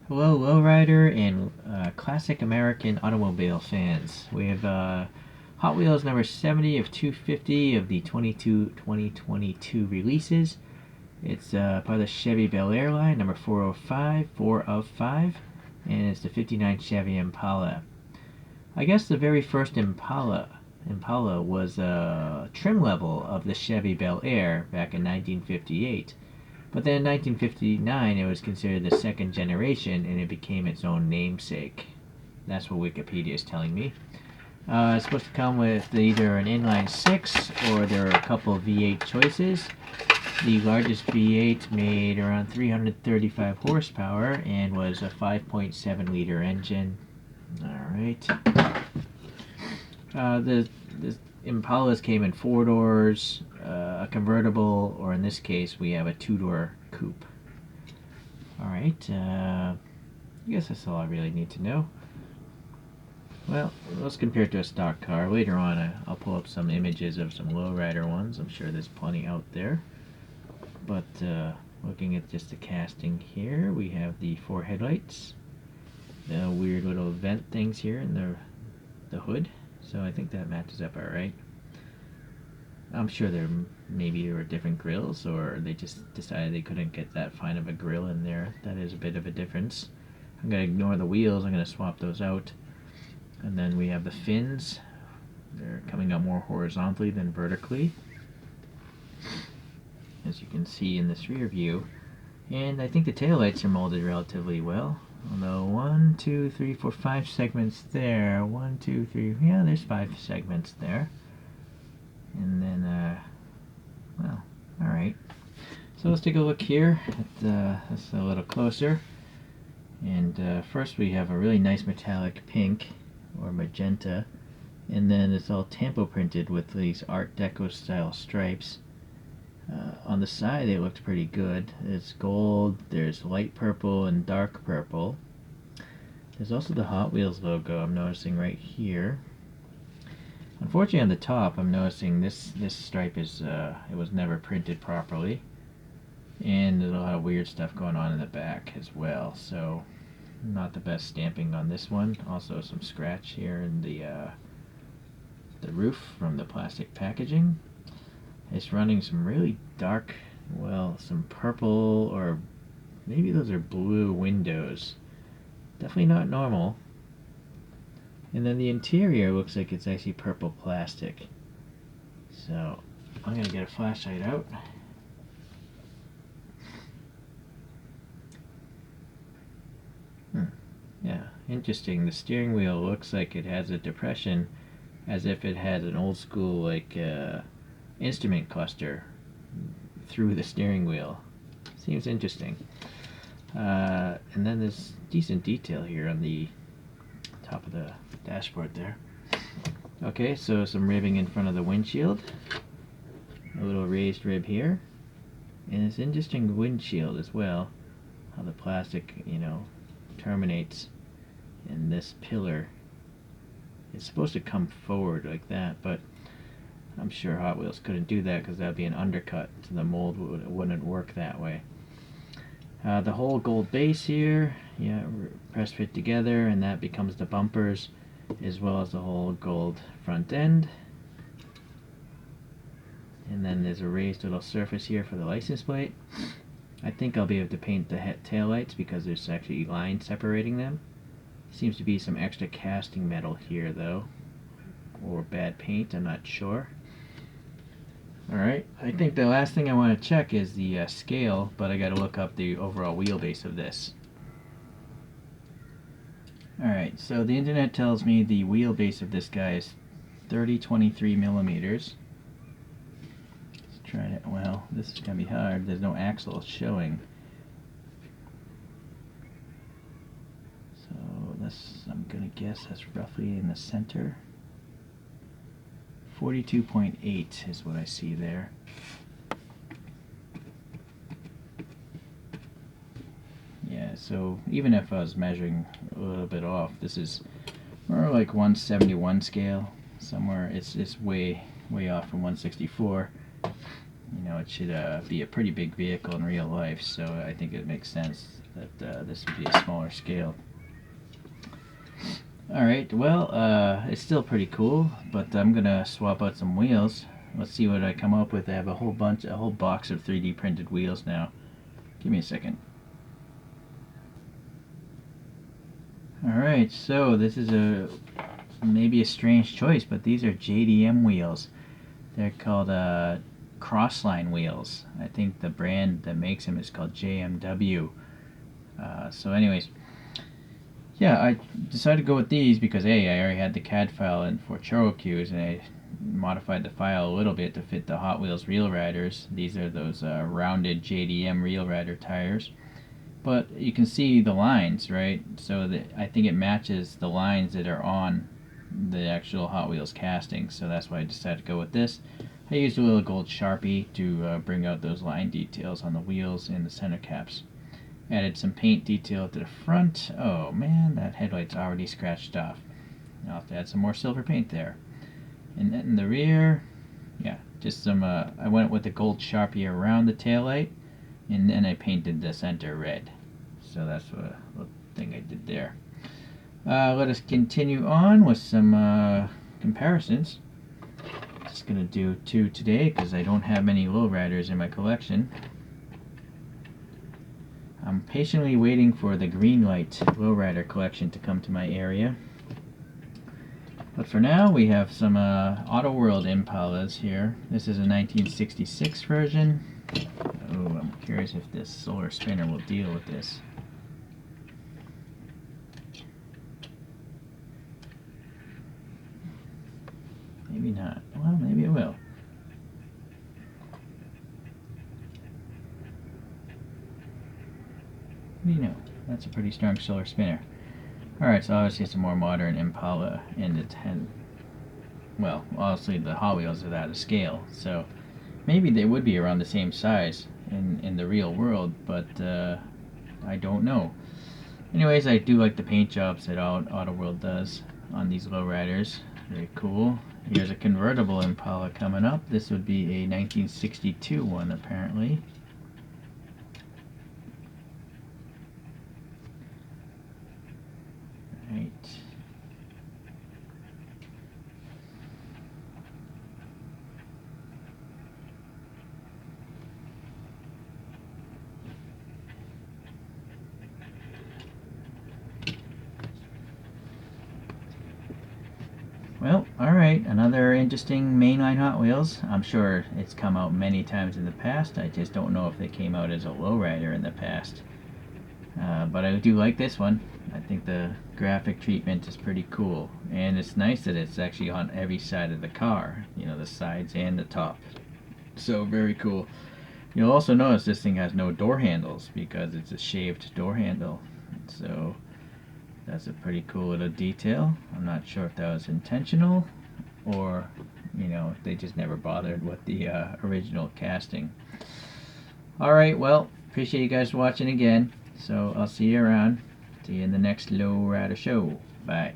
Hello, lowrider and classic American automobile fans. We have Hot Wheels number 70 of 250 of the 2022 releases. It's part of the Chevy Bel Air line, number 405, 4 of 5, and it's the 59 Chevy Impala. I guess the very first Impala was a trim level of the Chevy Bel Air back in 1958. But then in 1959, it was considered the second generation and it became its own namesake. That's what Wikipedia is telling me. It's supposed to come with either an inline 6 or there are a couple of V8 choices. The largest V8 made around 335 horsepower and was a 5.7 liter engine. Alright. The Impalas came in 4 doors, a convertible, or in this case, we have a 2-door coupe. Alright, I guess that's all I really need to know. Well, let's compare it to a stock car. Later on, I'll pull up some images of some lowrider ones. I'm sure there's plenty out there. But looking at just the casting here, we have the 4 headlights, the weird little vent things here in the hood. So I think that matches up alright. I'm sure maybe there were different grills, or they just decided they couldn't get that fine of a grill in there. That is a bit of a difference. I'm going to ignore the wheels. I'm going to swap those out. And then we have the fins. They're coming up more horizontally than vertically, as you can see in this rear view. And I think the taillights are molded relatively well. Although 1, 2, 3, 4, 5 segments there. 1, 2, 3. Yeah, there's 5 segments there. And then, well, alright. So let's take a look here at this a little closer. And first we have a really nice metallic pink, or magenta. And then it's all tampo printed with these Art Deco style stripes. On the side it looked pretty good. It's gold, there's light purple and dark purple. There's also the Hot Wheels logo I'm noticing right here. Unfortunately on the top I'm noticing this stripe is it was never printed properly. And there's a lot of weird stuff going on in the back as well, so not the best stamping on this one. Also some scratch here in the roof from the plastic packaging. It's running some really dark, well, some purple, or maybe those are blue windows. Definitely not normal. And then the interior looks like it's actually purple plastic. So I'm going to get a flashlight out. Yeah, interesting. The steering wheel looks like it has a depression, as if it had an old school like instrument cluster through the steering wheel. Seems interesting. And then there's decent detail here on the top of the dashboard there. Okay, so some ribbing in front of the windshield. A little raised rib here. And it's interesting windshield as well. How the plastic, terminates in this pillar. It's supposed to come forward like that, but I'm sure Hot Wheels couldn't do that because that would be an undercut, so the mold wouldn't work that way. The whole gold base here, press fit together, and that becomes the bumpers, as well as the whole gold front end. And then there's a raised little surface here for the license plate. I think I'll be able to paint the tail lights because there's actually lines separating them. Seems to be some extra casting metal here though, or bad paint, I'm not sure. Alright, I think the last thing I want to check is the scale, but I gotta look up the overall wheelbase of this. Alright, so the internet tells me the wheelbase of this guy is 30-23 millimeters. Let's try it. Well, this is gonna be hard. There's no axle showing. So I'm gonna guess that's roughly in the center. 42.8 is what I see there. Yeah, so even if I was measuring a little bit off, this is more like 171 scale. Somewhere it's way off from 164. It should be a pretty big vehicle in real life, so I think it makes sense that this would be a smaller scale. Alright, well, it's still pretty cool, but I'm gonna swap out some wheels. Let's see what I come up with. I have a whole box of 3D printed wheels now. Give me a second. Alright, so this is maybe a strange choice, but these are JDM wheels. They're called Crossline wheels. I think the brand that makes them is called JMW. So anyways, yeah, I decided to go with these because I already had the CAD file in for Chogokyus, and I modified the file a little bit to fit the Hot Wheels Reel Riders. These are those rounded JDM Reel Rider tires. But you can see the lines, right? So I think it matches the lines that are on the actual Hot Wheels casting, so that's why I decided to go with this. I used a little gold Sharpie to bring out those line details on the wheels and the center caps. Added some paint detail to the front. Oh man, that headlight's already scratched off. I'll have to add some more silver paint there. And then in the rear, yeah, just some, I went with the gold Sharpie around the taillight, and then I painted the center red. So that's what thing I did there. Let us continue on with some comparisons. Just gonna do two today because I don't have many lowriders in my collection. I'm patiently waiting for the Greenlight lowrider collection to come to my area. But for now, we have some Auto World Impalas here. This is a 1966 version. Oh, I'm curious if this solar spinner will deal with this. Maybe not. Well, maybe it will. What do you know? That's a pretty strong solar spinner. Alright, so obviously it's a more modern Impala, and it had, well, obviously the Hot Wheels are out of scale, so maybe they would be around the same size in the real world, but I don't know. Anyways, I do like the paint jobs that Auto World does on these lowriders. Very cool. Here's a convertible Impala coming up. This would be a 1962 one, apparently. Right. Well, alright, another interesting mainline Hot Wheels. I'm sure it's come out many times in the past. I just don't know if they came out as a lowrider in the past. But I do like this one. I think the graphic treatment is pretty cool. And it's nice that it's actually on every side of the car. You know, the sides and the top. So, very cool. You'll also notice this thing has no door handles because it's a shaved door handle. So, that's a pretty cool little detail. I'm not sure if that was intentional or, you know, they just never bothered with the original casting. Alright, well, appreciate you guys watching again. So I'll see you around. See you in the next Low Rider show. Bye.